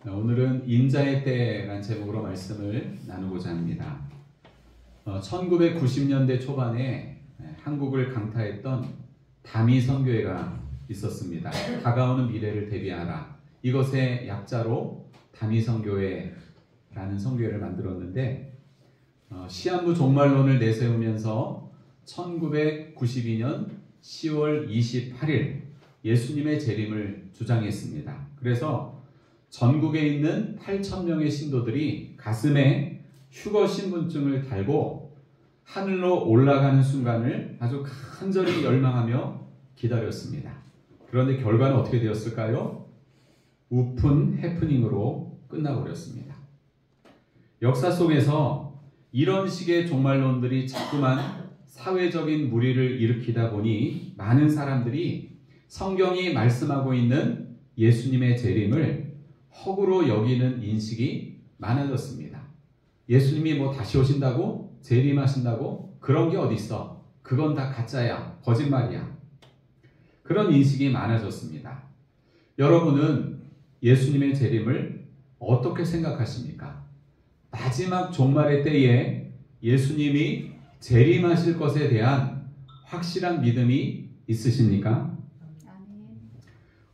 오늘은 인자의 때라는 제목으로 말씀을 나누고자 합니다. 1990년대 초반에 한국을 강타했던 다미 선교회가 있었습니다. 다가오는 미래를 대비하라. 이것의 약자로 다미 선교회라는 선교회를 만들었는데 시한부 종말론을 내세우면서 1992년 10월 28일 예수님의 재림을 주장했습니다. 그래서 전국에 있는 8,000명의 신도들이 가슴에 휴거 신분증을 달고 하늘로 올라가는 순간을 아주 간절히 열망하며 기다렸습니다. 그런데 결과는 어떻게 되었을까요? 우픈 해프닝으로 끝나버렸습니다. 역사 속에서 이런 식의 종말론들이 자꾸만 사회적인 물의를 일으키다 보니 많은 사람들이 성경이 말씀하고 있는 예수님의 재림을 허구로 여기는 인식이 많아졌습니다. 예수님이 다시 오신다고? 재림하신다고? 그런 게 어디 있어? 그건 다 가짜야. 거짓말이야. 그런 인식이 많아졌습니다. 여러분은 예수님의 재림을 어떻게 생각하십니까? 마지막 종말의 때에 예수님이 재림하실 것에 대한 확실한 믿음이 있으십니까?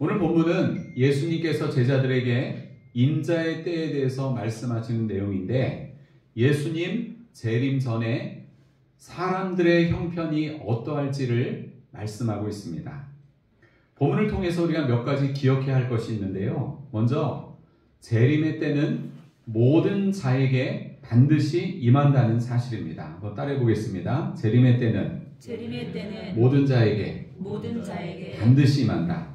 오늘 본문은 예수님께서 제자들에게 인자의 때에 대해서 말씀하시는 내용인데 예수님 재림 전에 사람들의 형편이 어떠할지를 말씀하고 있습니다. 본문을 통해서 우리가 몇 가지 기억해야 할 것이 있는데요. 먼저 재림의 때는 모든 자에게 반드시 임한다는 사실입니다. 한번 따라해 보겠습니다. 재림의 때는 모든 자에게 반드시 임한다.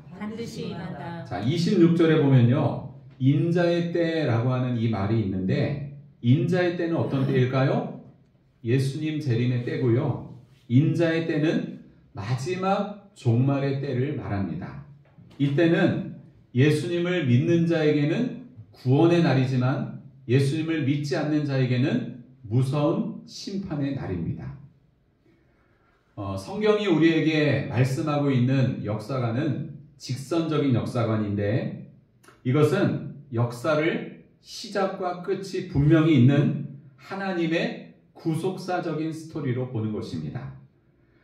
자, 26절에 보면요. 인자의 때라고 하는 이 말이 있는데 인자의 때는 어떤 때일까요? 예수님 재림의 때고요. 인자의 때는 마지막 종말의 때를 말합니다. 이때는 예수님을 믿는 자에게는 구원의 날이지만 예수님을 믿지 않는 자에게는 무서운 심판의 날입니다. 성경이 우리에게 말씀하고 있는 역사관은 직선적인 역사관인데 이것은 역사를 시작과 끝이 분명히 있는 하나님의 구속사적인 스토리로 보는 것입니다.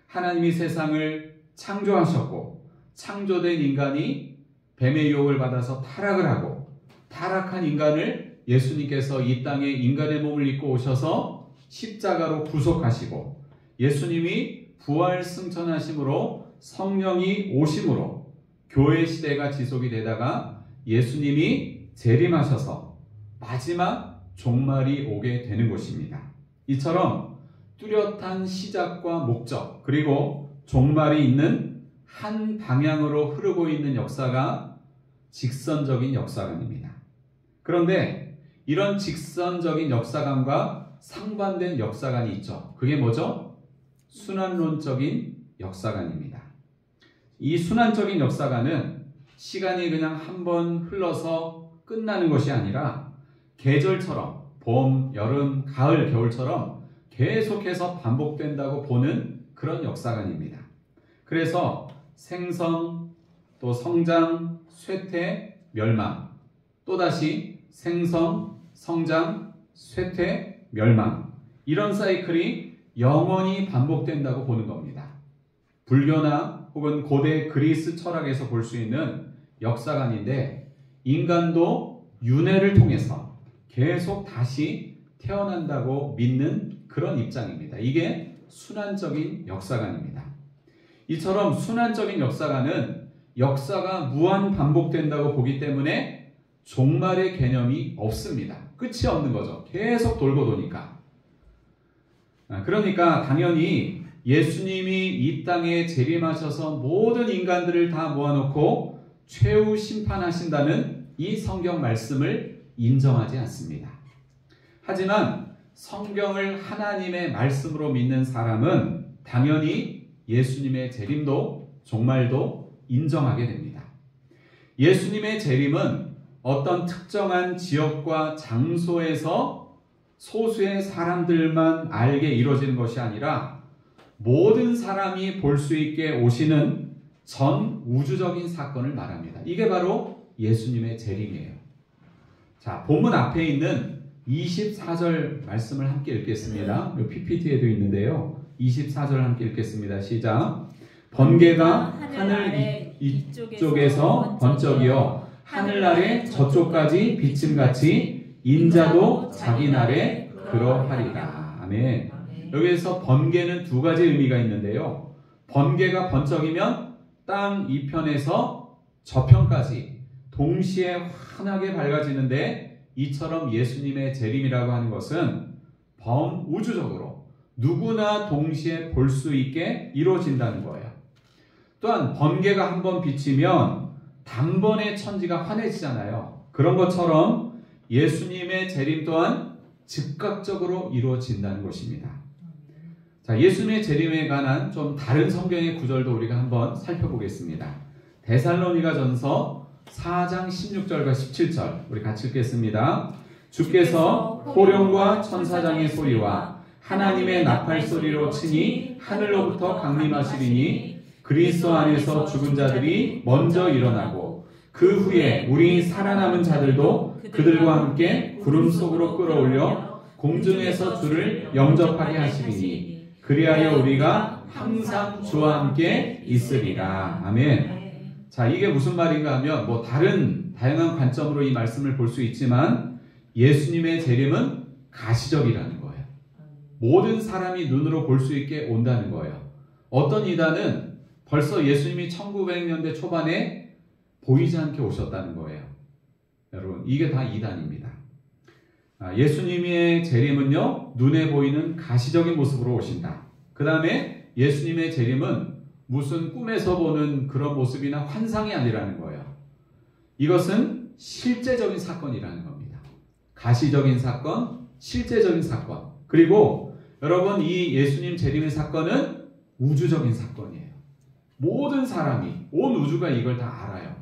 하나님이 세상을 창조하셨고 창조된 인간이 뱀의 유혹을 받아서 타락을 하고 타락한 인간을 예수님께서 이 땅에 인간의 몸을 입고 오셔서 십자가로 구속하시고 예수님이 부활 승천하심으로 성령이 오심으로 교회 시대가 지속이 되다가 예수님이 재림하셔서 마지막 종말이 오게 되는 것입니다. 이처럼 뚜렷한 시작과 목적 그리고 종말이 있는 한 방향으로 흐르고 있는 역사가 직선적인 역사관입니다. 그런데 이런 직선적인 역사관과 상반된 역사관이 있죠. 그게 뭐죠? 순환론적인 역사관입니다. 이 순환적인 역사관은 시간이 그냥 한번 흘러서 끝나는 것이 아니라 계절처럼 봄, 여름, 가을, 겨울처럼 계속해서 반복된다고 보는 그런 역사관입니다. 그래서 생성, 또 성장, 쇠퇴, 멸망, 또다시 생성, 성장, 쇠퇴, 멸망 이런 사이클이 영원히 반복된다고 보는 겁니다. 불교나 혹은 고대 그리스 철학에서 볼 수 있는 역사관인데 인간도 윤회를 통해서 계속 다시 태어난다고 믿는 그런 입장입니다. 이게 순환적인 역사관입니다. 이처럼 순환적인 역사관은 역사가 무한 반복된다고 보기 때문에 종말의 개념이 없습니다. 끝이 없는 거죠. 계속 돌고 도니까. 그러니까 당연히 예수님이 이 땅에 재림하셔서 모든 인간들을 다 모아놓고 최후 심판하신다는 이 성경 말씀을 인정하지 않습니다. 하지만 성경을 하나님의 말씀으로 믿는 사람은 당연히 예수님의 재림도 종말도 인정하게 됩니다. 예수님의 재림은 어떤 특정한 지역과 장소에서 소수의 사람들만 알게 이루어지는 것이 아니라 모든 사람이 볼 수 있게 오시는 전 우주적인 사건을 말합니다. 이게 바로 예수님의 재림이에요. 자, 본문 앞에 있는 24절 말씀을 함께 읽겠습니다. PPT에도 있는데요. 24절 함께 읽겠습니다. 시작. 번개가 하늘 이쪽에서 번쩍이어 하늘 아래 저쪽까지 비침같이 인자도 자기 날에 그러하리라. 아멘. 여기에서 번개는 두 가지 의미가 있는데요. 번개가 번쩍이면 땅 이편에서 저편까지 동시에 환하게 밝아지는데, 이처럼 예수님의 재림이라고 하는 것은 범우주적으로 누구나 동시에 볼 수 있게 이루어진다는 거예요. 또한 번개가 한번 비치면 단번에 천지가 환해지잖아요. 그런 것처럼 예수님의 재림 또한 즉각적으로 이루어진다는 것입니다. 자, 예수님의 재림에 관한 좀 다른 성경의 구절도 우리가 한번 살펴보겠습니다. 데살로니가전서 4장 16절과 17절 우리 같이 읽겠습니다. 주께서 호령과 천사장의 소리와 하나님의 나팔 소리로 치니 하늘로부터 강림하시리니 그리스도 안에서 죽은 자들이 먼저 일어나고 그 후에 우리 살아남은 자들도 그들과 함께 구름 속으로 끌어올려 공중에서 주를 영접하게 하시리니 그리하여 우리가 항상 주와 함께 있으리라. 아멘. 자, 이게 무슨 말인가 하면 다양한 관점으로 이 말씀을 볼 수 있지만 예수님의 재림은 가시적이라는 거예요. 모든 사람이 눈으로 볼 수 있게 온다는 거예요. 어떤 이단은 벌써 예수님이 1900년대 초반에 보이지 않게 오셨다는 거예요. 여러분, 이게 다 이단입니다. 예수님의 재림은요, 눈에 보이는 가시적인 모습으로 오신다. 그 다음에 예수님의 재림은 무슨 꿈에서 보는 그런 모습이나 환상이 아니라는 거예요. 이것은 실제적인 사건이라는 겁니다. 가시적인 사건, 실제적인 사건. 그리고 여러분, 이 예수님 재림의 사건은 우주적인 사건이에요. 모든 사람이, 온 우주가 이걸 다 알아요.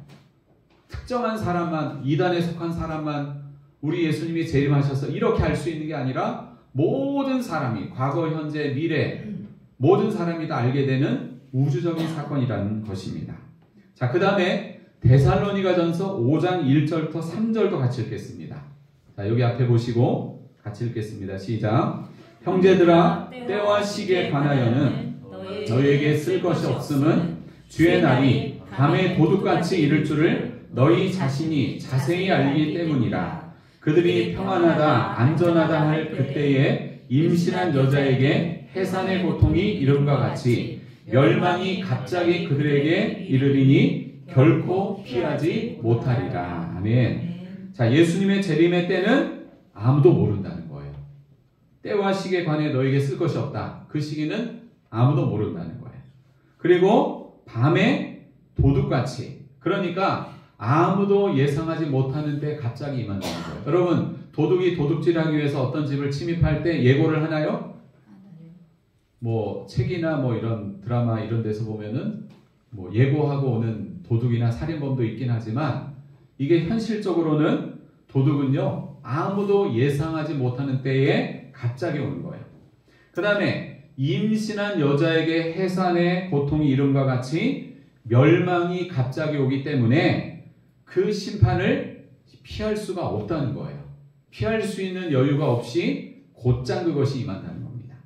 특정한 사람만, 이단에 속한 사람만 우리 예수님이 재림하셔서 이렇게 알 수 있는 게 아니라 모든 사람이, 과거, 현재, 미래 모든 사람이 다 알게 되는 우주적인 사건이라는 것입니다. 자, 그 다음에 데살로니가전서 5장 1절부터 3절도 같이 읽겠습니다. 자, 여기 앞에 보시고 같이 읽겠습니다. 시작. 형제들아, 때와 시기에 관하여는 너희에게 쓸 것이 없음은 주의 날이 밤에 도둑같이 이를 줄을 너희 자신이 자세히 알기 때문이라. 그들이 평안하다 안전하다 할 그때에 임신한 여자에게 해산의 고통이 이름과 같이 멸망이 갑자기 그들에게 이르리니 결코 피하지 못하리라. 아멘. 자, 예수님의 재림의 때는 아무도 모른다는 거예요. 때와 시기에 관해 너에게 쓸 것이 없다. 그 시기는 아무도 모른다는 거예요. 그리고 밤에 도둑같이, 그러니까 아무도 예상하지 못하는 때 갑자기 임한다는 거예요. 여러분, 도둑이 도둑질하기 위해서 어떤 집을 침입할 때 예고를 하나요? 책이나 이런 드라마 이런 데서 보면은 예고하고 오는 도둑이나 살인범도 있긴 하지만, 이게 현실적으로는 도둑은요, 아무도 예상하지 못하는 때에 갑자기 오는 거예요. 그 다음에 임신한 여자에게 해산의 고통이 이름과 같이 멸망이 갑자기 오기 때문에 그 심판을 피할 수가 없다는 거예요. 피할 수 있는 여유가 없이 곧장 그것이 임한다는 겁니다.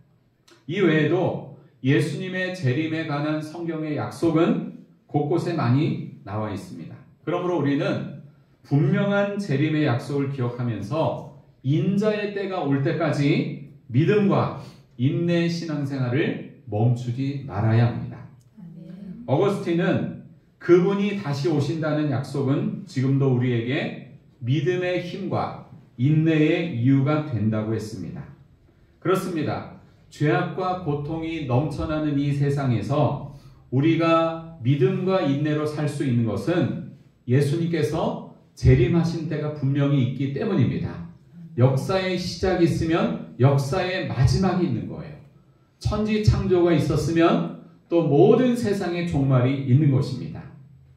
이 외에도 예수님의 재림에 관한 성경의 약속은 곳곳에 많이 나와 있습니다. 그러므로 우리는 분명한 재림의 약속을 기억하면서 인자의 때가 올 때까지 믿음과 인내의 신앙생활을 멈추지 말아야 합니다. 어거스틴은 그분이 다시 오신다는 약속은 지금도 우리에게 믿음의 힘과 인내의 이유가 된다고 했습니다. 그렇습니다. 죄악과 고통이 넘쳐나는 이 세상에서 우리가 믿음과 인내로 살 수 있는 것은 예수님께서 재림하신 때가 분명히 있기 때문입니다. 역사의 시작이 있으면 역사의 마지막이 있는 거예요. 천지 창조가 있었으면 또 모든 세상의 종말이 있는 것입니다.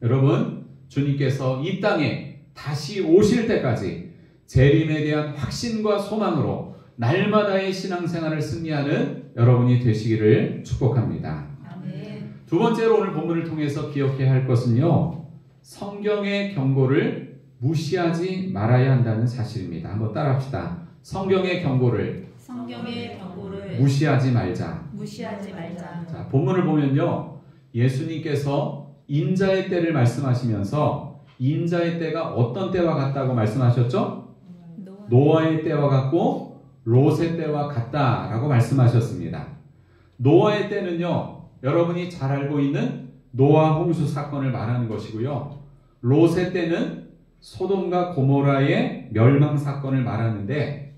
여러분, 주님께서 이 땅에 다시 오실 때까지 재림에 대한 확신과 소망으로 날마다의 신앙생활을 승리하는 여러분이 되시기를 축복합니다. 두 번째로 오늘 본문을 통해서 기억해야 할 것은요, 성경의 경고를 무시하지 말아야 한다는 사실입니다. 한번 따라합시다. 성경의 경고를 무시하지 말자. 자, 본문을 보면요, 예수님께서 인자의 때를 말씀하시면서 인자의 때가 어떤 때와 같다고 말씀하셨죠? 노아의 때와 같고 롯의 때와 같다라고 말씀하셨습니다. 노아의 때는요, 여러분이 잘 알고 있는 노아 홍수 사건을 말하는 것이고요, 롯의 때는 소돔과 고모라의 멸망 사건을 말하는데,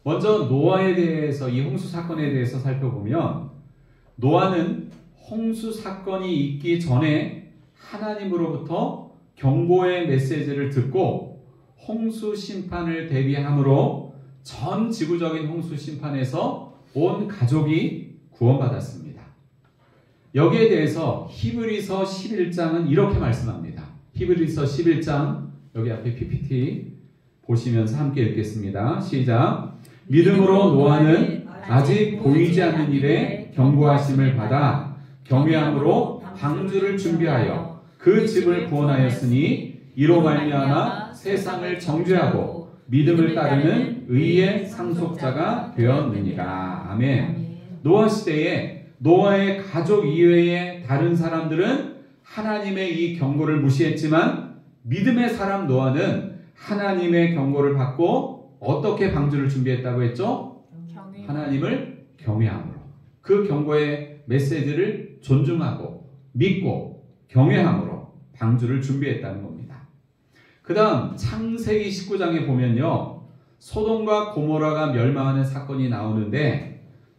먼저 노아에 대해서, 이 홍수 사건에 대해서 살펴보면, 노아는 홍수 사건이 있기 전에 하나님으로부터 경고의 메시지를 듣고 홍수 심판을 대비함으로 전 지구적인 홍수 심판에서 온 가족이 구원받았습니다. 여기에 대해서 히브리서 11장은 이렇게 말씀합니다. 히브리서 11장, 여기 앞에 PPT 보시면서 함께 읽겠습니다. 시작. 믿음으로 노아는 아직 보이지 않는 일에 경고하심을 받아 경외함으로 방주를 준비하여 그 집을 구원하였으니 이로 말미암아 세상을 정죄하고 믿음을 따르는 의의 상속자가 되었느니라. 아멘. 노아 시대에 노아의 가족 이외의 다른 사람들은 하나님의 이 경고를 무시했지만, 믿음의 사람 노아는 하나님의 경고를 받고 어떻게 방주를 준비했다고 했죠? 하나님을 경외함으로, 그 경고의 메시지를 존중하고 믿고 경외함으로 방주를 준비했다는 겁니다. 그 다음 창세기 19장에 보면요, 소돔과 고모라가 멸망하는 사건이 나오는데,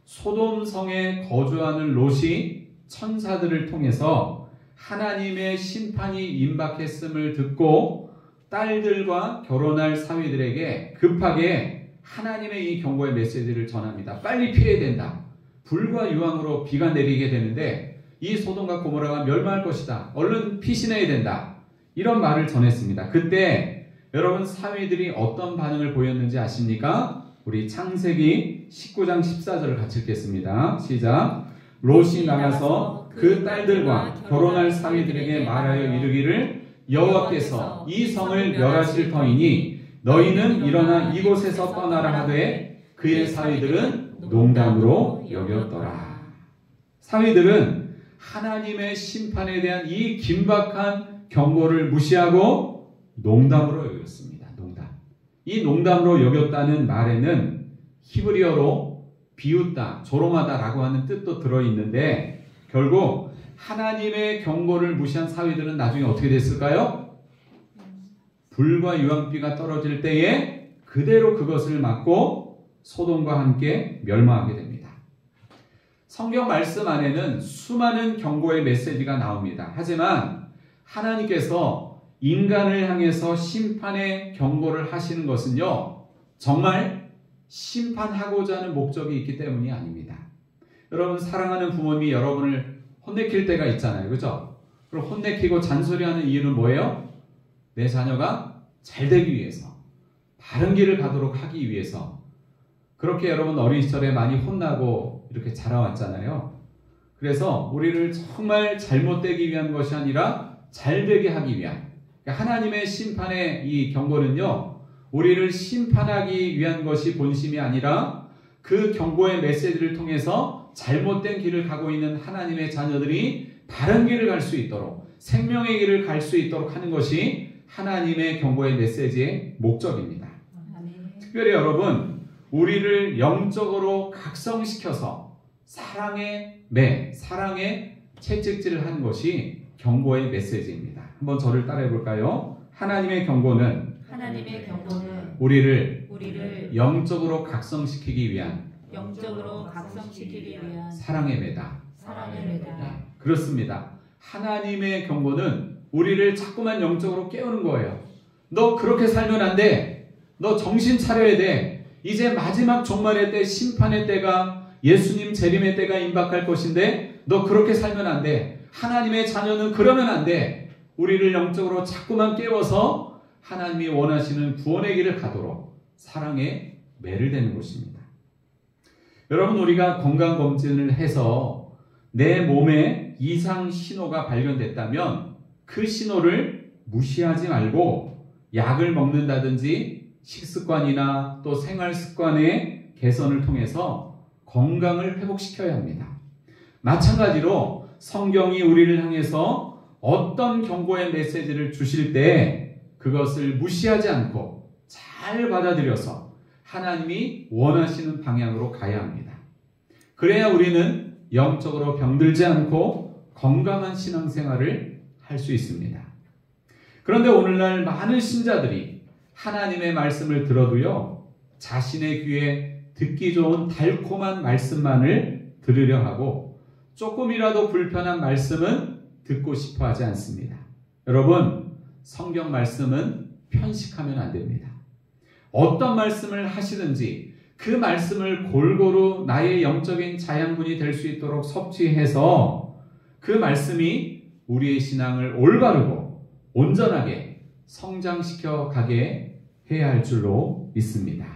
소돔 성에 거주하는 롯이 천사들을 통해서 하나님의 심판이 임박했음을 듣고 딸들과 결혼할 사위들에게 급하게 하나님의 이 경고의 메시지를 전합니다. 빨리 피해야 된다. 불과 유황으로 비가 내리게 되는데 이 소돔과 고모라가 멸망할 것이다. 얼른 피신해야 된다. 이런 말을 전했습니다. 그때 여러분 사위들이 어떤 반응을 보였는지 아십니까? 우리 창세기 19장 14절을 같이 읽겠습니다. 시작. 롯이 나가서 그 딸들과 결혼할 사위들에게 말하여 이르기를 여호와께서 이 성을 멸하실 터이니 너희는 일어나 이곳에서 떠나라 하되 그의 사위들은 농담으로 여겼더라. 사위들은 하나님의 심판에 대한 이 긴박한 경고를 무시하고 농담으로 여겼습니다. 농담. 이 농담으로 여겼다는 말에는 히브리어로 비웃다, 조롱하다라고 하는 뜻도 들어있는데, 결국 하나님의 경고를 무시한 사위들은 나중에 어떻게 됐을까요? 불과 유황비가 떨어질 때에 그대로 그것을 맞고 소돔과 함께 멸망하게 됩니다. 성경 말씀 안에는 수많은 경고의 메시지가 나옵니다. 하지만 하나님께서 인간을 향해서 심판의 경고를 하시는 것은요, 정말 심판하고자 하는 목적이 있기 때문이 아닙니다. 여러분, 사랑하는 부모님이 여러분을 혼내킬 때가 있잖아요. 그죠? 그럼 혼내키고 잔소리하는 이유는 뭐예요? 내 자녀가 잘 되기 위해서, 바른 길을 가도록 하기 위해서. 그렇게 여러분 어린 시절에 많이 혼나고 이렇게 자라왔잖아요. 그래서 우리를 정말 잘못되기 위한 것이 아니라 잘되게 하기 위한, 그러니까 하나님의 심판의 이 경고는요, 우리를 심판하기 위한 것이 본심이 아니라 그 경고의 메시지를 통해서 잘못된 길을 가고 있는 하나님의 자녀들이 바른 길을 갈 수 있도록, 생명의 길을 갈 수 있도록 하는 것이 하나님의 경고의 메시지의 목적입니다. 특별히 여러분, 우리를 영적으로 각성시켜서 사랑의 매, 사랑의 채찍질을 하는 것이 경고의 메시지입니다. 한번 저를 따라해 볼까요? 하나님의 경고는 우리를 영적으로 각성시키기 위한 사랑의 매다. 네, 그렇습니다. 하나님의 경고는 우리를 자꾸만 영적으로 깨우는 거예요. 너 그렇게 살면 안 돼. 너 정신 차려야 돼. 이제 마지막 종말의 때, 심판의 때가, 예수님 재림의 때가 임박할 것인데 너 그렇게 살면 안 돼. 하나님의 자녀는 그러면 안 돼. 우리를 영적으로 자꾸만 깨워서 하나님이 원하시는 구원의 길을 가도록 사랑의 매를 대는 것입니다. 여러분, 우리가 건강검진을 해서 내 몸에 이상 신호가 발견됐다면 그 신호를 무시하지 말고 약을 먹는다든지 식습관이나 또 생활 습관의 개선을 통해서 건강을 회복시켜야 합니다. 마찬가지로 성경이 우리를 향해서 어떤 경고의 메시지를 주실 때 그것을 무시하지 않고 잘 받아들여서 하나님이 원하시는 방향으로 가야 합니다. 그래야 우리는 영적으로 병들지 않고 건강한 신앙생활을 할 수 있습니다. 그런데 오늘날 많은 신자들이 하나님의 말씀을 들어도요, 자신의 귀에 듣기 좋은 달콤한 말씀만을 들으려 하고 조금이라도 불편한 말씀은 듣고 싶어 하지 않습니다. 여러분, 성경 말씀은 편식하면 안 됩니다. 어떤 말씀을 하시든지 그 말씀을 골고루 나의 영적인 자양분이 될 수 있도록 섭취해서 그 말씀이 우리의 신앙을 올바르고 온전하게 성장시켜 가게 해야 할 줄로 믿습니다.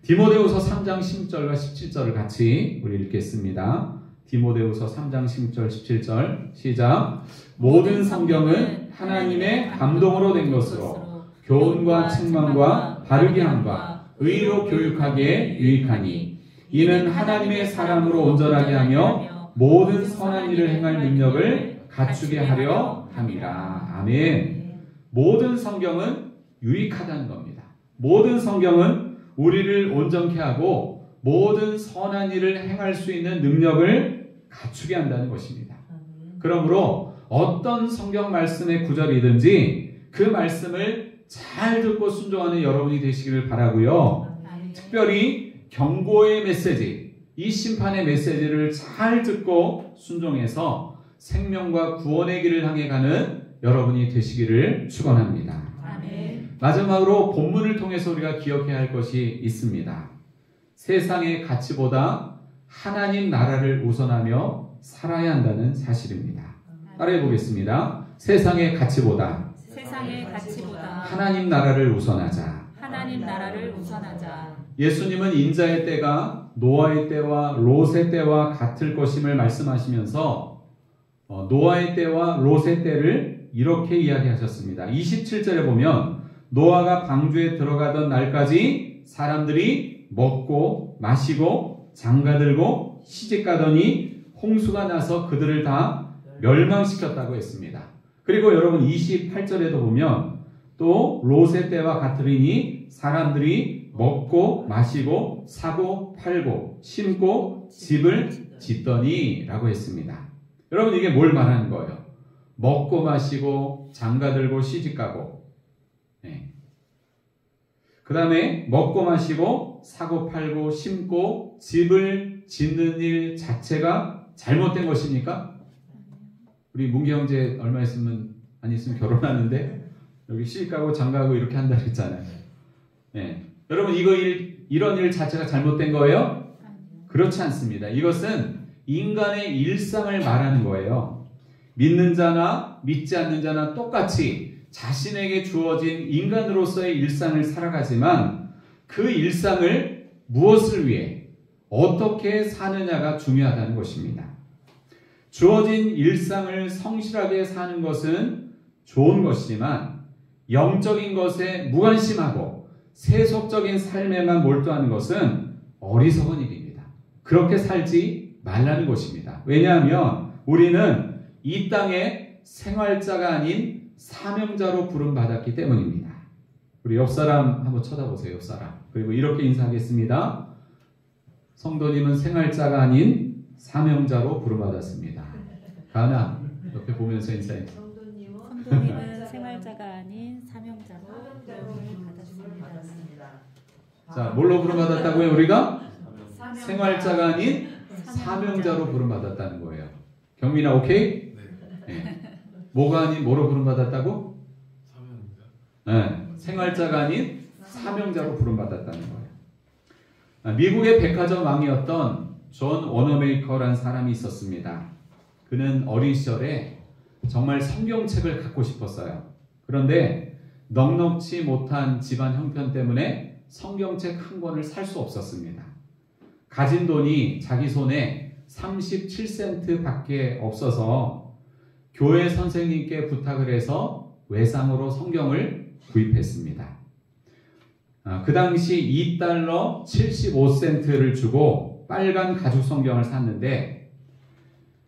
디모데후서 3장 10절과 17절을 같이 우리 읽겠습니다. 디모데후서 3장 10절 17절 시작. 모든 성경은 하나님의 감동으로 된 것으로 교훈과 책망과 바르게 함과 의로 교육하기에 유익하니 이는 하나님의 사람으로 온전하게 하며 모든 선한 일을 행할 능력을 갖추게 하려 함이라. 아멘. 모든 성경은 유익하다는 겁니다. 모든 성경은 우리를 온전케 하고 모든 선한 일을 행할 수 있는 능력을 갖추게 한다는 것입니다. 그러므로 어떤 성경 말씀의 구절이든지 그 말씀을 잘 듣고 순종하는 여러분이 되시기를 바라고요. 특별히 경고의 메시지, 이 심판의 메시지를 잘 듣고 순종해서 생명과 구원의 길을 향해 가는 여러분이 되시기를 축원합니다. 마지막으로 본문을 통해서 우리가 기억해야 할 것이 있습니다. 세상의 가치보다 하나님 나라를 우선하며 살아야 한다는 사실입니다. 따라해 보겠습니다. 세상의 가치보다 하나님 나라를 우선하자. 예수님은 인자의 때가 노아의 때와 롯의 때와 같을 것임을 말씀하시면서 노아의 때와 롯의 때를 이렇게 이야기하셨습니다. 27절에 보면 노아가 방주에 들어가던 날까지 사람들이 먹고 마시고 장가들고 시집가더니 홍수가 나서 그들을 다 멸망시켰다고 했습니다. 그리고 여러분 28절에도 보면 또 롯의 때와 같으리니 사람들이 먹고 마시고 사고 팔고 심고 집을 짓더니 라고 했습니다. 여러분 이게 뭘 말하는 거예요? 먹고 마시고 장가들고 시집가고 그 다음에 먹고 마시고 사고 팔고 심고 집을 짓는 일 자체가 잘못된 것입니까? 우리 문기 형제 얼마 있으면 안 있으면 결혼하는데 여기 시집가고 장가고 이렇게 한다 그랬잖아요. 여러분 이런 일 자체가 잘못된 거예요? 그렇지 않습니다. 이것은 인간의 일상을 말하는 거예요. 믿는 자나 믿지 않는 자나 똑같이 자신에게 주어진 인간으로서의 일상을 살아가지만 그 일상을 무엇을 위해 어떻게 사느냐가 중요하다는 것입니다. 주어진 일상을 성실하게 사는 것은 좋은 것이지만 영적인 것에 무관심하고 세속적인 삶에만 몰두하는 것은 어리석은 일입니다. 그렇게 살지 말라는 것입니다. 왜냐하면 우리는 이 땅의 생활자가 아닌 사명자로 부름받았기 때문입니다. 우리 옆사람 한번 쳐다보세요. 옆사람. 그리고 이렇게 인사하겠습니다. 성도님은 생활자가 아닌 사명자로 부름받았습니다. 가은아 옆에 보면서 인사해. 성도님은 생활자가 아닌 사명자로 부름받았습니다. 자, 뭘로 부름받았다고요? 우리가? 생활자가 아닌 사명자로 부름받았다는 거예요. 경민아 오케이? 네. 뭐가 아닌 뭐로 부름받았다고? 네. 생활자가 아닌 사명자로 부름받았다는 거예요. 미국의 백화점 왕이었던 존 워너메이커라는 사람이 있었습니다. 그는 어린 시절에 정말 성경책을 갖고 싶었어요. 그런데 넉넉지 못한 집안 형편 때문에 성경책 한 권을 살 수 없었습니다. 가진 돈이 자기 손에 37센트 밖에 없어서 교회 선생님께 부탁을 해서 외상으로 성경을 구입했습니다. 그 당시 $2 75센트를 주고 빨간 가죽 성경을 샀는데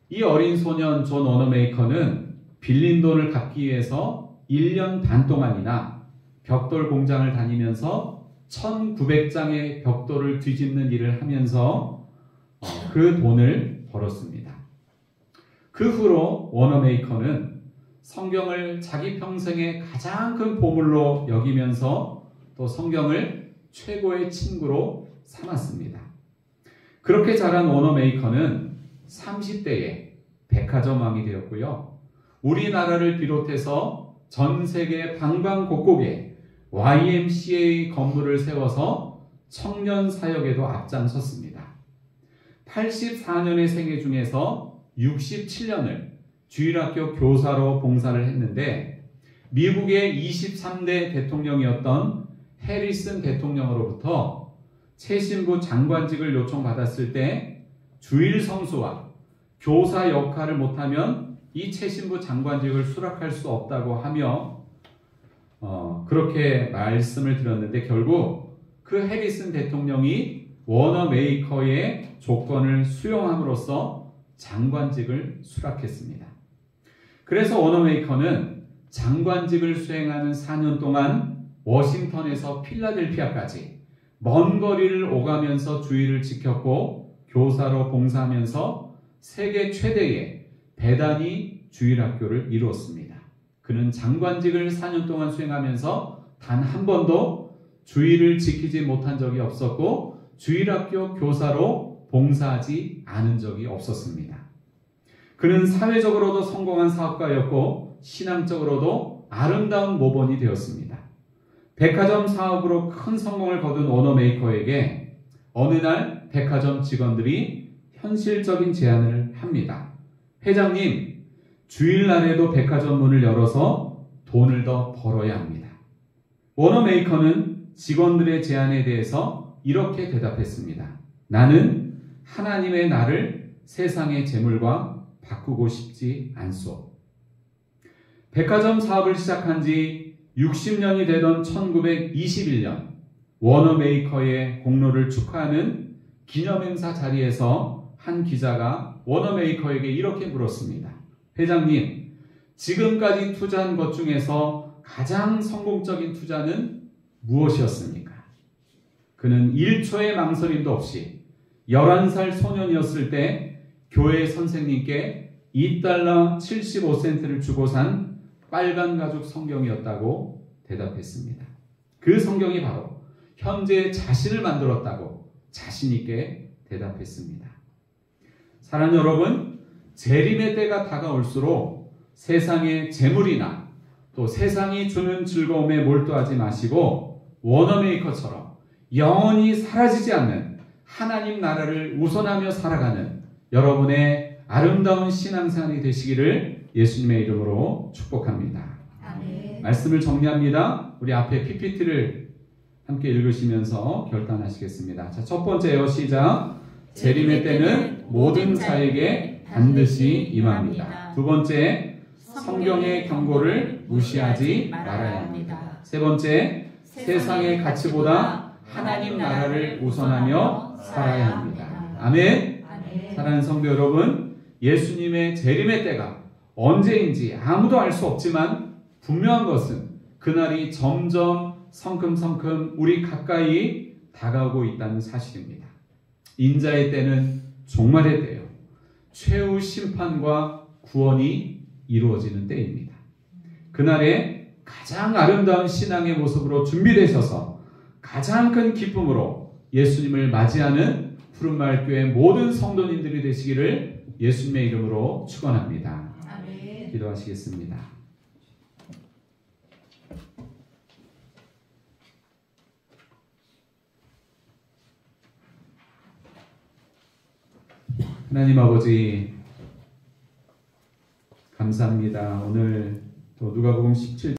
이 어린 소년 존 워너메이커는 빌린 돈을 갚기 위해서 1년 반 동안이나 벽돌 공장을 다니면서 1900장의 벽돌을 뒤집는 일을 하면서 그 돈을 벌었습니다. 그 후로 워너메이커는 성경을 자기 평생의 가장 큰 보물로 여기면서 또 성경을 최고의 친구로 삼았습니다. 그렇게 자란 워너메이커는 30대에 백화점왕이 되었고요. 우리나라를 비롯해서 전 세계 방방곡곡에 YMCA 건물을 세워서 청년 사역에도 앞장섰습니다. 84년의 생애 중에서 67년을 주일학교 교사로 봉사를 했는데 미국의 23대 대통령이었던 해리슨 대통령으로부터 최신부 장관직을 요청받았을 때 주일 성수와 교사 역할을 못하면 이 최신부 장관직을 수락할 수 없다고 하며 그렇게 말씀을 드렸는데 결국 그 해리슨 대통령이 워너메이커의 조건을 수용함으로써 장관직을 수락했습니다. 그래서 워너메이커는 장관직을 수행하는 4년 동안 워싱턴에서 필라델피아까지 먼 거리를 오가면서 주의를 지켰고 교사로 봉사하면서 세계 최대의 베다니 주일학교를 이루었습니다. 그는 장관직을 4년 동안 수행하면서 단 한 번도 주의를 지키지 못한 적이 없었고 주일학교 교사로 봉사하지 않은 적이 없었습니다. 그는 사회적으로도 성공한 사업가였고 신앙적으로도 아름다운 모범이 되었습니다. 백화점 사업으로 큰 성공을 거둔 워너메이커에게 어느 날 백화점 직원들이 현실적인 제안을 합니다. 회장님, 주일날에도 백화점 문을 열어서 돈을 더 벌어야 합니다. 워너메이커는 직원들의 제안에 대해서 이렇게 대답했습니다. 나는 하나님의 나를 세상의 재물과 바꾸고 싶지 않소. 백화점 사업을 시작한 지 60년이 되던 1921년 워너메이커의 공로를 축하하는 기념행사 자리에서 한 기자가 워너메이커에게 이렇게 물었습니다. 회장님, 지금까지 투자한 것 중에서 가장 성공적인 투자는 무엇이었습니까? 그는 1초의 망설임도 없이 11살 소년이었을 때 교회 선생님께 $2 75센트를 주고 산 빨간 가죽 성경이었다고 대답했습니다. 그 성경이 바로 현재의 자신을 만들었다고 자신 있게 대답했습니다. 사랑하는 여러분, 재림의 때가 다가올수록 세상의 재물이나 또 세상이 주는 즐거움에 몰두하지 마시고 워너메이커처럼 영원히 사라지지 않는 하나님 나라를 우선하며 살아가는 여러분의 아름다운 신앙생활이 되시기를 예수님의 이름으로 축복합니다. 아멘. 말씀을 정리합니다. 우리 앞에 PPT를 함께 읽으시면서 결단하시겠습니다. 자, 첫 번째요. 시작. 재림의 때는 모든 자에게 반드시 임합니다. 두 번째, 성경의 경고를 무시하지 말아야 합니다. 세 번째, 세상의 가치보다 하나님 나라를 우선하며 살아야 합니다. 아멘. 사랑하는 성도 여러분, 예수님의 재림의 때가 언제인지 아무도 알 수 없지만 분명한 것은 그날이 점점 성큼성큼 우리 가까이 다가오고 있다는 사실입니다. 인자의 때는 종말의 때요, 최후 심판과 구원이 이루어지는 때입니다. 그날에 가장 아름다운 신앙의 모습으로 준비되셔서 가장 큰 기쁨으로 예수님을 맞이하는 푸른마을 교회 모든 성도님들이 되시기를 예수님의 이름으로 축원합니다. 아멘. 기도하시겠습니다. 하나님 아버지, 감사합니다. 오늘 또 누가복음 17